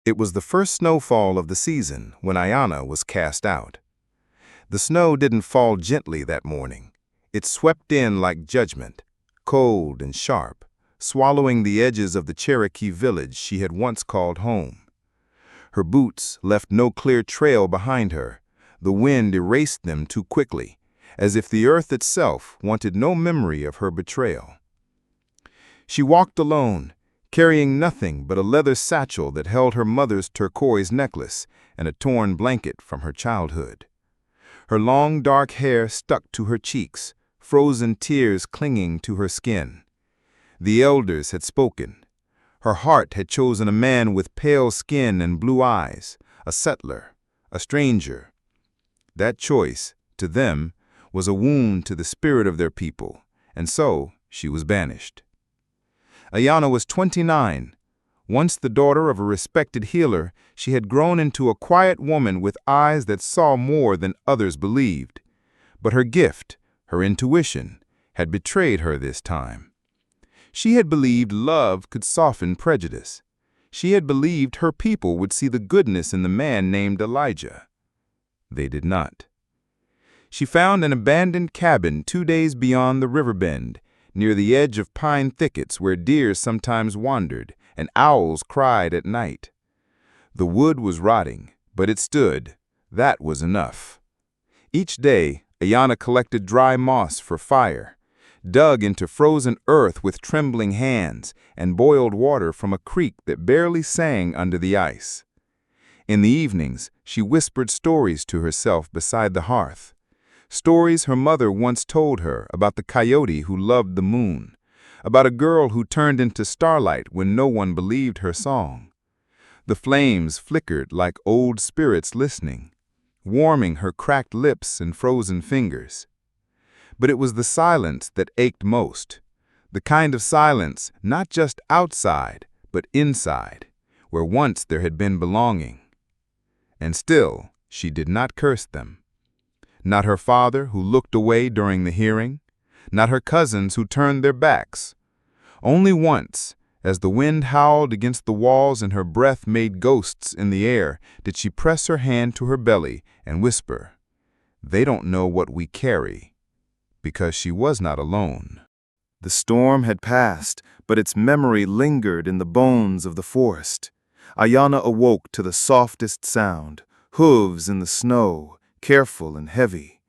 It was the first snowfall of the season when Aiyana was cast out. The snow didn't fall gently that morning. It swept in like judgment, cold and sharp, swallowing the edges of the Cherokee village she had once called home. Her boots left no clear trail behind her. The wind erased them too quickly, as if the earth itself wanted no memory of her betrayal. She walked alone, carrying nothing but a leather satchel that held her mother's turquoise necklace and a torn blanket from her childhood. Her long dark hair stuck to her cheeks, frozen tears clinging to her skin. The elders had spoken. Her heart had chosen a man with pale skin and blue eyes, a settler, a stranger. That choice, to them, was a wound to the spirit of their people, and so she was banished. Aiyana was 29. Once the daughter of a respected healer, she had grown into a quiet woman with eyes that saw more than others believed. But her gift, her intuition, had betrayed her this time. She had believed love could soften prejudice. She had believed her people would see the goodness in the man named Elijah. They did not. She found an abandoned cabin 2 days beyond the river bend, near the edge of pine thickets where deer sometimes wandered and owls cried at night. The wood was rotting, but it stood. That was enough. Each day, Aiyana collected dry moss for fire, dug into frozen earth with trembling hands, and boiled water from a creek that barely sang under the ice. In the evenings, she whispered stories to herself beside the hearth. Stories her mother once told her about the coyote who loved the moon, about a girl who turned into starlight when no one believed her song. The flames flickered like old spirits listening, warming her cracked lips and frozen fingers. But it was the silence that ached most, the kind of silence not just outside, but inside, where once there had been belonging. And still, she did not curse them. Not her father, who looked away during the hearing, not her cousins who turned their backs. Only once, as the wind howled against the walls and her breath made ghosts in the air, did she press her hand to her belly and whisper, "They don't know what we carry," because she was not alone. The storm had passed, but its memory lingered in the bones of the forest. Aiyana awoke to the softest sound, hooves in the snow, careful and heavy.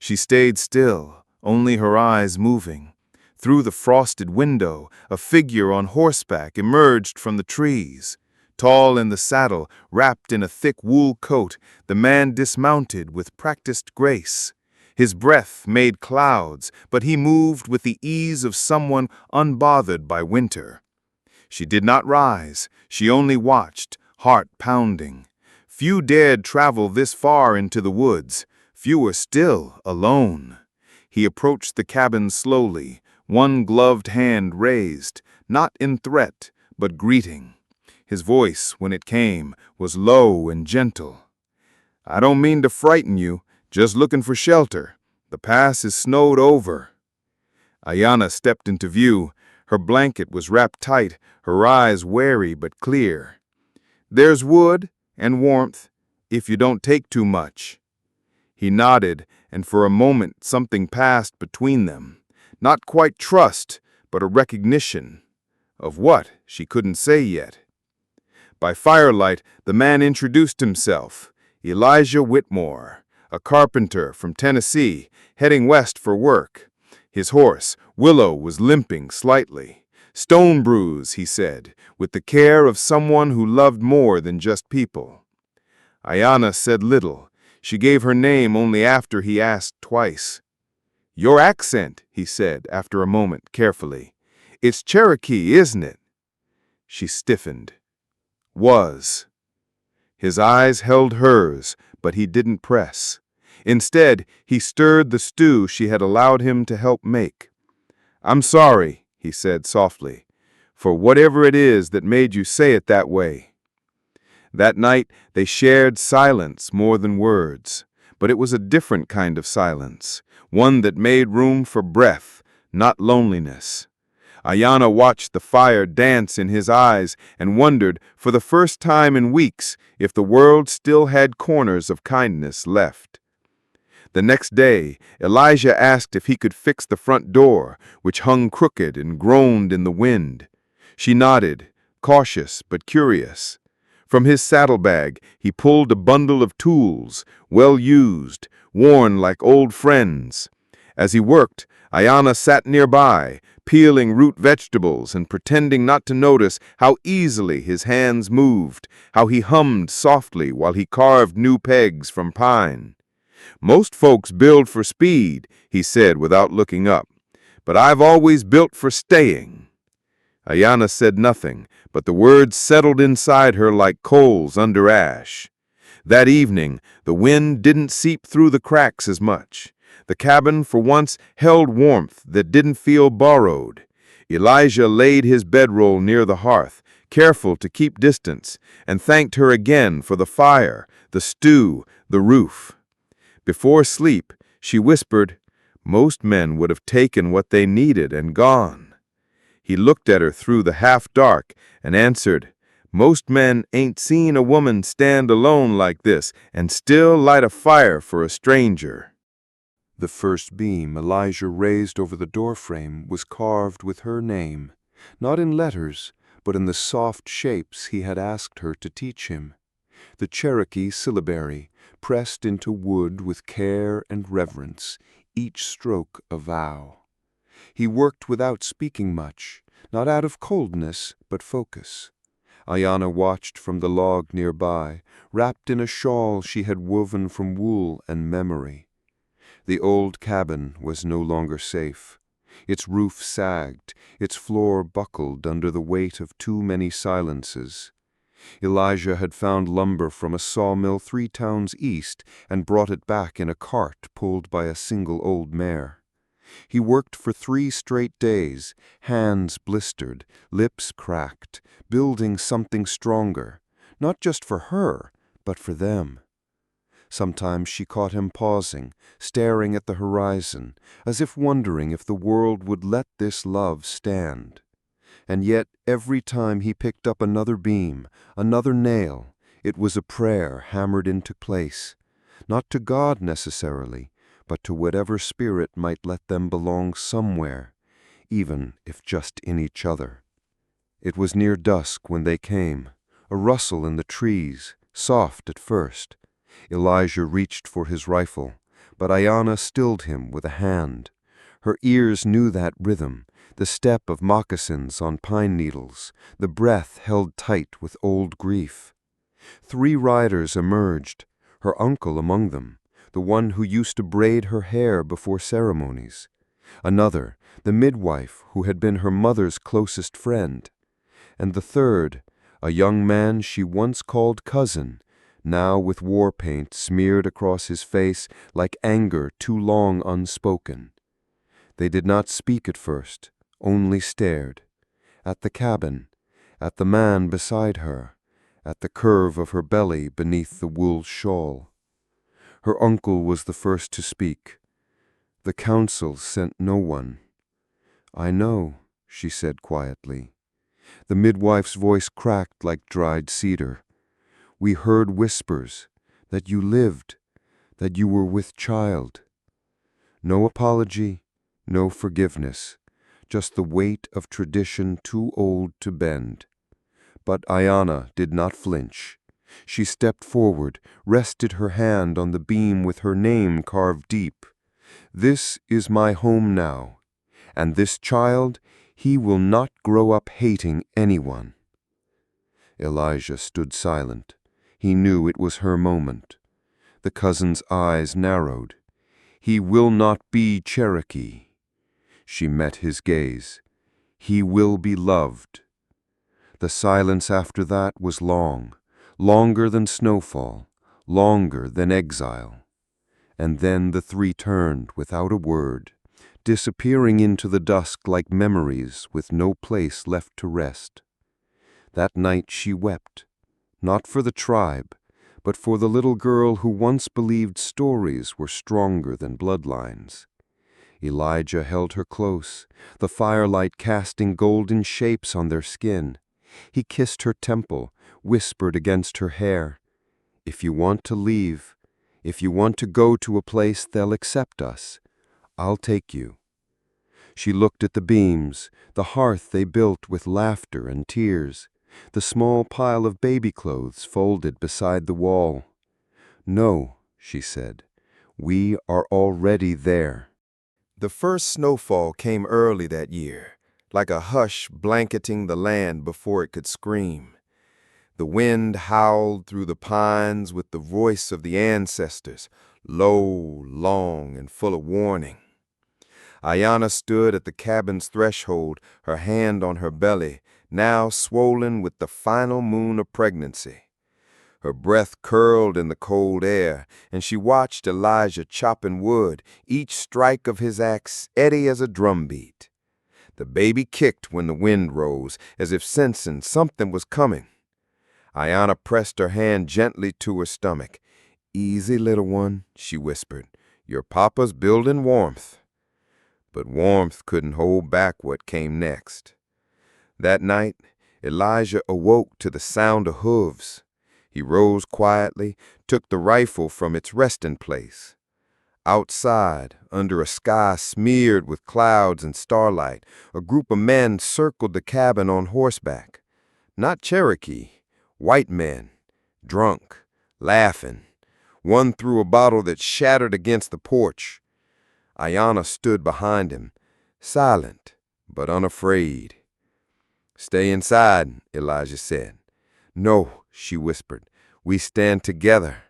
She stayed still, only her eyes moving. Through the frosted window, a figure on horseback emerged from the trees. Tall in the saddle, wrapped in a thick wool coat, the man dismounted with practiced grace. His breath made clouds, but he moved with the ease of someone unbothered by winter. She did not rise, she only watched, heart pounding. Few dared travel this far into the woods, fewer still alone. He approached the cabin slowly, one gloved hand raised, not in threat, but greeting. His voice, when it came, was low and gentle. "I don't mean to frighten you, just looking for shelter. The pass is snowed over." Aiyana stepped into view. Her blanket was wrapped tight, her eyes wary but clear. "There's wood and warmth, if you don't take too much." He nodded, and for a moment something passed between them. Not quite trust, but a recognition. Of what, she couldn't say yet. By firelight, the man introduced himself. Elijah Whitmore, a carpenter from Tennessee, heading west for work. His horse, Willow, was limping slightly. "Stone bruise," he said, with the care of someone who loved more than just people. Aiyana said little. She gave her name only after he asked twice. "Your accent," he said after a moment carefully. "It's Cherokee, isn't it?" She stiffened. "Was." His eyes held hers, but he didn't press. Instead, he stirred the stew she had allowed him to help make. "I'm sorry," he said softly, "for whatever it is that made you say it that way." That night, they shared silence more than words, but it was a different kind of silence, one that made room for breath, not loneliness. Aiyana watched the fire dance in his eyes and wondered, for the first time in weeks, if the world still had corners of kindness left. The next day, Elijah asked if he could fix the front door, which hung crooked and groaned in the wind. She nodded, cautious but curious. From his saddlebag, he pulled a bundle of tools, well used, worn like old friends. As he worked, Aiyana sat nearby, peeling root vegetables and pretending not to notice how easily his hands moved, how he hummed softly while he carved new pegs from pine. "Most folks build for speed," he said without looking up, "but I've always built for staying." Aiyana said nothing, but the words settled inside her like coals under ash. That evening, the wind didn't seep through the cracks as much. The cabin, for once, held warmth that didn't feel borrowed. Elijah laid his bedroll near the hearth, careful to keep distance, and thanked her again for the fire, the stew, the roof. Before sleep, she whispered, "Most men would have taken what they needed and gone." He looked at her through the half-dark and answered, "Most men ain't seen a woman stand alone like this and still light a fire for a stranger." The first beam Elijah raised over the doorframe was carved with her name, not in letters, but in the soft shapes he had asked her to teach him. The Cherokee syllabary, pressed into wood with care and reverence, each stroke a vow. He worked without speaking much, not out of coldness, but focus. Aiyana watched from the log nearby, wrapped in a shawl she had woven from wool and memory. The old cabin was no longer safe. Its roof sagged, its floor buckled under the weight of too many silences. Elijah had found lumber from a sawmill 3 towns east and brought it back in a cart pulled by a single old mare. He worked for 3 straight days, hands blistered, lips cracked, building something stronger, not just for her, but for them. Sometimes she caught him pausing, staring at the horizon, as if wondering if the world would let this love stand. And yet every time he picked up another beam, another nail, it was a prayer hammered into place, not to God necessarily, but to whatever spirit might let them belong somewhere, even if just in each other. It was near dusk when they came, a rustle in the trees, soft at first. Elijah reached for his rifle, but Aiyana stilled him with a hand. Her ears knew that rhythm, the step of moccasins on pine needles, the breath held tight with old grief. 3 riders emerged, her uncle among them, the one who used to braid her hair before ceremonies. Another, the midwife who had been her mother's closest friend. And the third, a young man she once called cousin, now with war paint smeared across his face like anger too long unspoken. They did not speak at first, only stared. At the cabin, at the man beside her, at the curve of her belly beneath the wool shawl. Her uncle was the first to speak. "The council sent no one." "I know," she said quietly. The midwife's voice cracked like dried cedar. "We heard whispers, that you lived, that you were with child." No apology, no forgiveness, just the weight of tradition too old to bend. But Aiyana did not flinch. She stepped forward, rested her hand on the beam with her name carved deep. "This is my home now, and this child, he will not grow up hating anyone." Elijah stood silent. He knew it was her moment. The cousin's eyes narrowed. "He will not be Cherokee." She met his gaze. "He will be loved." The silence after that was long, longer than snowfall, longer than exile. And then the 3 turned without a word, disappearing into the dusk like memories with no place left to rest. That night she wept, not for the tribe, but for the little girl who once believed stories were stronger than bloodlines. Elijah held her close, the firelight casting golden shapes on their skin. He kissed her temple, whispered against her hair, "If you want to leave, if you want to go to a place they'll accept us, I'll take you." She looked at the beams, the hearth they built with laughter and tears, the small pile of baby clothes folded beside the wall. "No," she said, "we are already there." The first snowfall came early that year, like a hush blanketing the land before it could scream. The wind howled through the pines with the voice of the ancestors, low, long, and full of warning. Aiyana stood at the cabin's threshold, her hand on her belly, now swollen with the final moon of pregnancy. Her breath curled in the cold air, and she watched Elijah chopping wood, each strike of his axe steady as a drumbeat. The baby kicked when the wind rose, as if sensing something was coming. Aiyana pressed her hand gently to her stomach. "Easy, little one," she whispered. "Your papa's building warmth." But warmth couldn't hold back what came next. That night, Elijah awoke to the sound of hooves. He rose quietly, took the rifle from its resting place. Outside, under a sky smeared with clouds and starlight, a group of men circled the cabin on horseback. Not Cherokee, white men, drunk, laughing. One threw a bottle that shattered against the porch. Aiyana stood behind him, silent but unafraid. "Stay inside," Elijah said. "No," she whispered, "we stand together."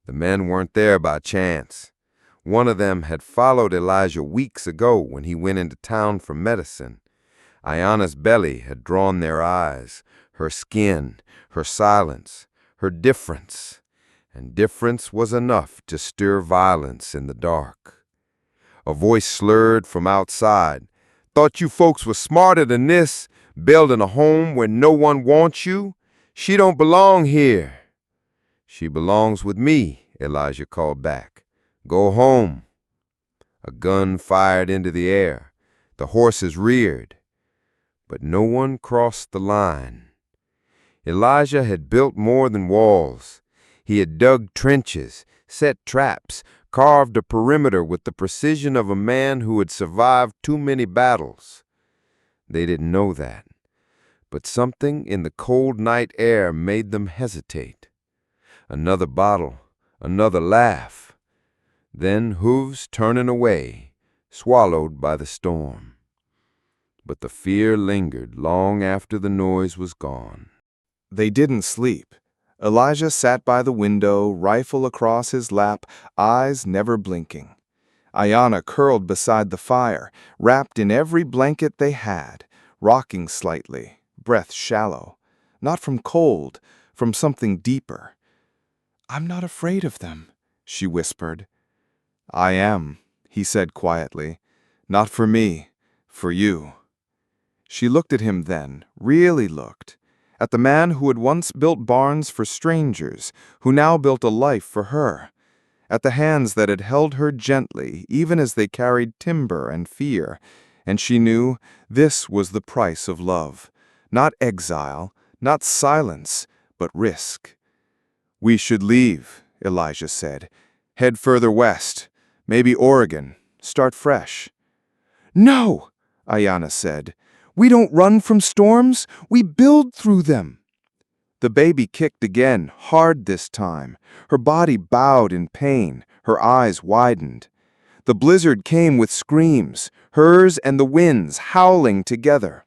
The men weren't there by chance. One of them had followed Elijah weeks ago when he went into town for medicine. Aiyana's belly had drawn their eyes, her skin, her silence, her difference. And difference was enough to stir violence in the dark. A voice slurred from outside. "Thought you folks was smarter than this, building a home where no one wants you? She don't belong here." "She belongs with me," Elijah called back. "Go home." A gun fired into the air. The horses reared. But no one crossed the line. Elijah had built more than walls. He had dug trenches, set traps, carved a perimeter with the precision of a man who had survived too many battles. They didn't know that, but something in the cold night air made them hesitate. Another bottle, another laugh. Then hooves turning away, swallowed by the storm. But the fear lingered long after the noise was gone. They didn't sleep. Elijah sat by the window, rifle across his lap, eyes never blinking. Aiyana curled beside the fire, wrapped in every blanket they had, rocking slightly, breath shallow. Not from cold, from something deeper. "I'm not afraid of them," she whispered. "I am," he said quietly. "Not for me, for you." She looked at him then, really looked. At the man who had once built barns for strangers, who now built a life for her. At the hands that had held her gently, even as they carried timber and fear. And she knew this was the price of love. Not exile, not silence, but risk. "We should leave," Elijah said. "Head further west, maybe Oregon, start fresh." "No," Aiyana said. "We don't run from storms, we build through them." The baby kicked again, hard this time. Her body bowed in pain, her eyes widened. The blizzard came with screams, hers and the wind's howling together.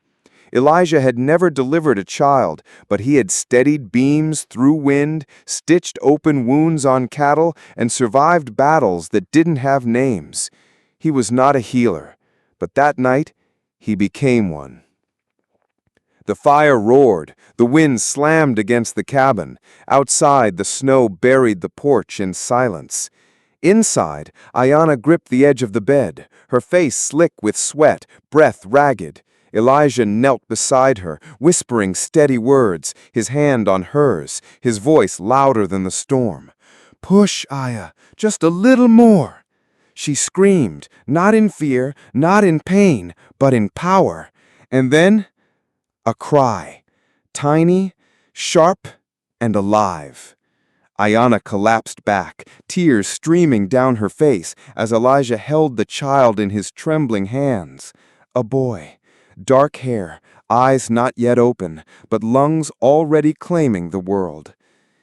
Elijah had never delivered a child, but he had steadied beams through wind, stitched open wounds on cattle, and survived battles that didn't have names. He was not a healer, but that night he became one. The fire roared, the wind slammed against the cabin. Outside, the snow buried the porch in silence. Inside, Aiyana gripped the edge of the bed, her face slick with sweat, breath ragged. Elijah knelt beside her, whispering steady words, his hand on hers, his voice louder than the storm. "Push, Aya, just a little more." She screamed, not in fear, not in pain, but in power. And then, a cry, tiny, sharp, and alive. Aiyana collapsed back, tears streaming down her face as Elijah held the child in his trembling hands. A boy, dark hair, eyes not yet open, but lungs already claiming the world.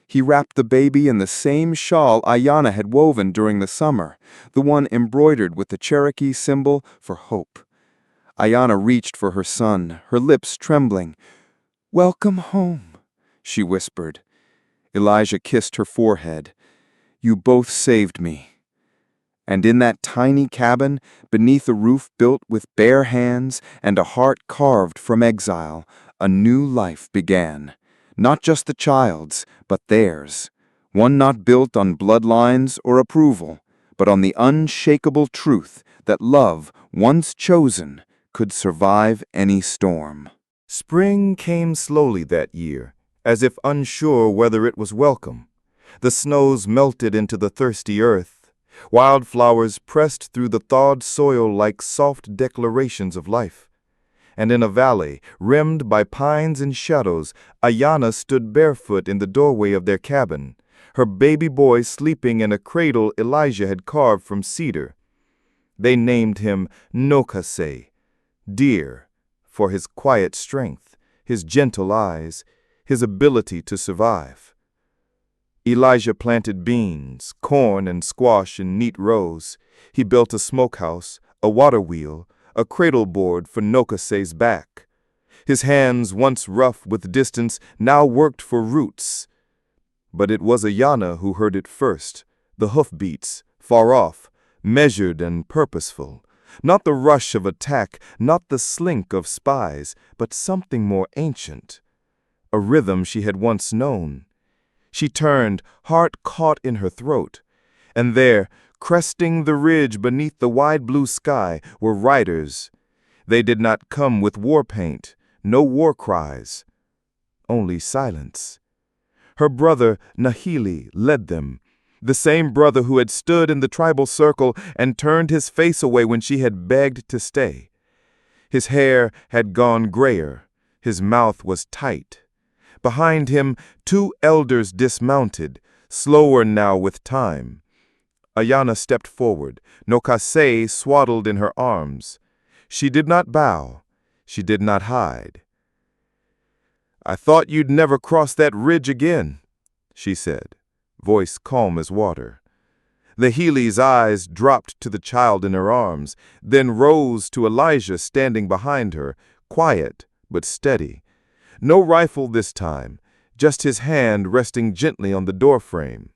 He wrapped the baby in the same shawl Aiyana had woven during the summer, the one embroidered with the Cherokee symbol for hope. Aiyana reached for her son, her lips trembling. "Welcome home," she whispered. Elijah kissed her forehead. "You both saved me." And in that tiny cabin, beneath a roof built with bare hands and a heart carved from exile, a new life began. Not just the child's, but theirs. One not built on bloodlines or approval, but on the unshakable truth that love, once chosen, could survive any storm. Spring came slowly that year, as if unsure whether it was welcome. The snows melted into the thirsty earth. Wildflowers pressed through the thawed soil like soft declarations of life. And in a valley, rimmed by pines and shadows, Aiyana stood barefoot in the doorway of their cabin, her baby boy sleeping in a cradle Elijah had carved from cedar. They named him Nokase, dear, for his quiet strength, his gentle eyes, his ability to survive. Elijah planted beans, corn, and squash in neat rows. He built a smokehouse, a water wheel, a cradle board for Nokase's back. His hands, once rough with distance, now worked for roots. But it was Aiyana who heard it first, the hoofbeats, far off, measured and purposeful. Not the rush of attack, not the slink of spies, but something more ancient. A rhythm she had once known. She turned, heart caught in her throat. And there, cresting the ridge beneath the wide blue sky, were riders. They did not come with war paint, no war cries, only silence. Her brother, Nahili, led them, the same brother who had stood in the tribal circle and turned his face away when she had begged to stay. His hair had gone grayer, his mouth was tight. Behind him, 2 elders dismounted, slower now with time. Aiyana stepped forward, Nokase swaddled in her arms. She did not bow, she did not hide. "I thought you'd never cross that ridge again," she said, voice calm as water. The Healy's eyes dropped to the child in her arms, then rose to Elijah standing behind her, quiet but steady. No rifle this time, just his hand resting gently on the doorframe.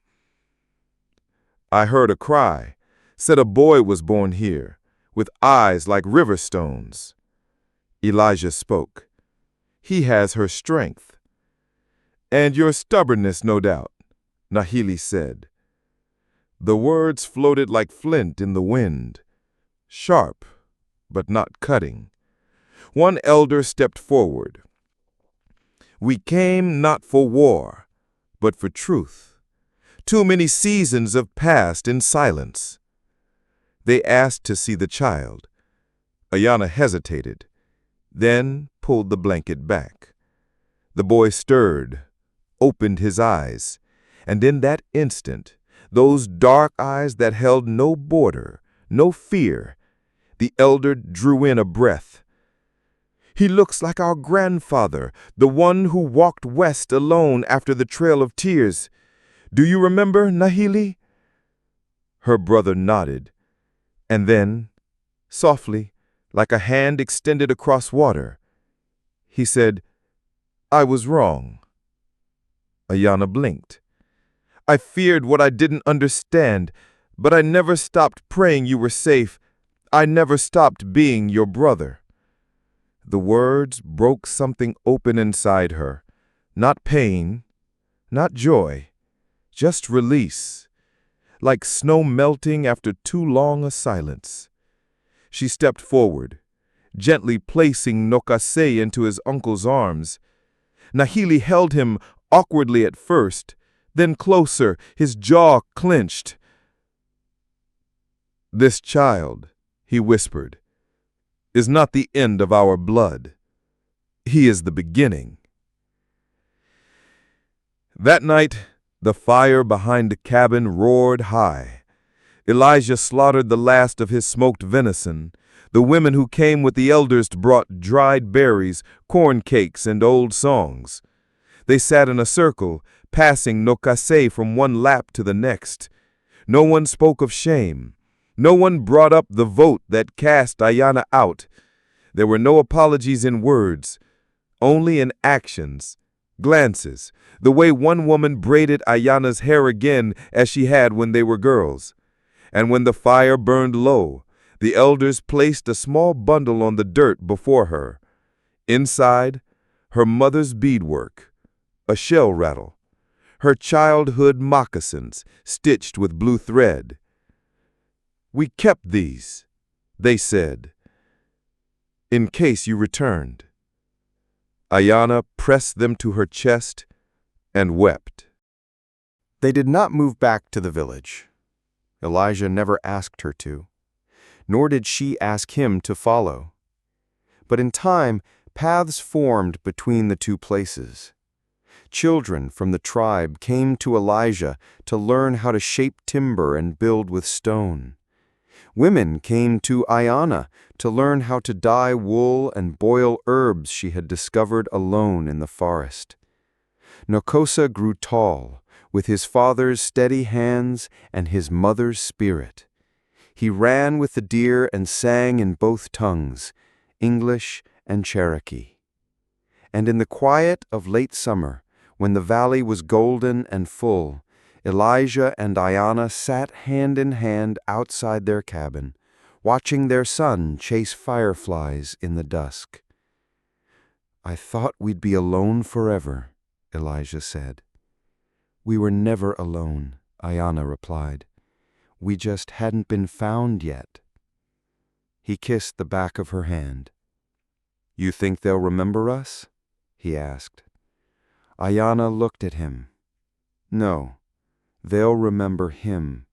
"I heard a cry, said a boy was born here, with eyes like river stones." Elijah spoke. "He has her strength." "And your stubbornness, no doubt," Nahili said. The words floated like flint in the wind, sharp, but not cutting. One elder stepped forward. "We came not for war, but for truth. Too many seasons have passed in silence." They asked to see the child. Aiyana hesitated, then pulled the blanket back. The boy stirred, opened his eyes, and in that instant, those dark eyes that held no border, no fear, the elder drew in a breath. "He looks like our grandfather, the one who walked west alone after the Trail of Tears. Do you remember, Nahili?" Her brother nodded, and then, softly, like a hand extended across water, he said, "I was wrong." Aiyana blinked. "I feared what I didn't understand, but I never stopped praying you were safe. I never stopped being your brother." The words broke something open inside her. Not pain, not joy, just release, like snow melting after too long a silence. She stepped forward, gently placing Nokase into his uncle's arms. Nahili held him awkwardly at first, then closer, his jaw clenched. "This child," he whispered, "is not the end of our blood. He is the beginning." That night, the fire behind the cabin roared high. Elijah slaughtered the last of his smoked venison. The women who came with the elders brought dried berries, corn cakes, and old songs. They sat in a circle, passing nokase from one lap to the next. No one spoke of shame. No one brought up the vote that cast Aiyana out. There were no apologies in words, only in actions, glances, the way one woman braided Aiyana's hair again as she had when they were girls. And when the fire burned low, the elders placed a small bundle on the dirt before her. Inside, her mother's beadwork, a shell rattle, her childhood moccasins stitched with blue thread. "We kept these," they said, "in case you returned." Aiyana pressed them to her chest and wept. They did not move back to the village. Elijah never asked her to, nor did she ask him to follow. But in time, paths formed between the two places. Children from the tribe came to Elijah to learn how to shape timber and build with stone. Women came to Aiyana to learn how to dye wool and boil herbs she had discovered alone in the forest. Nokosa grew tall, with his father's steady hands and his mother's spirit. He ran with the deer and sang in both tongues, English and Cherokee. And in the quiet of late summer, when the valley was golden and full, Elijah and Aiyana sat hand in hand outside their cabin, watching their son chase fireflies in the dusk. "I thought we'd be alone forever," Elijah said. "We were never alone," Aiyana replied. "We just hadn't been found yet." He kissed the back of her hand. "You think they'll remember us?" he asked. Aiyana looked at him. "No, they'll remember him,"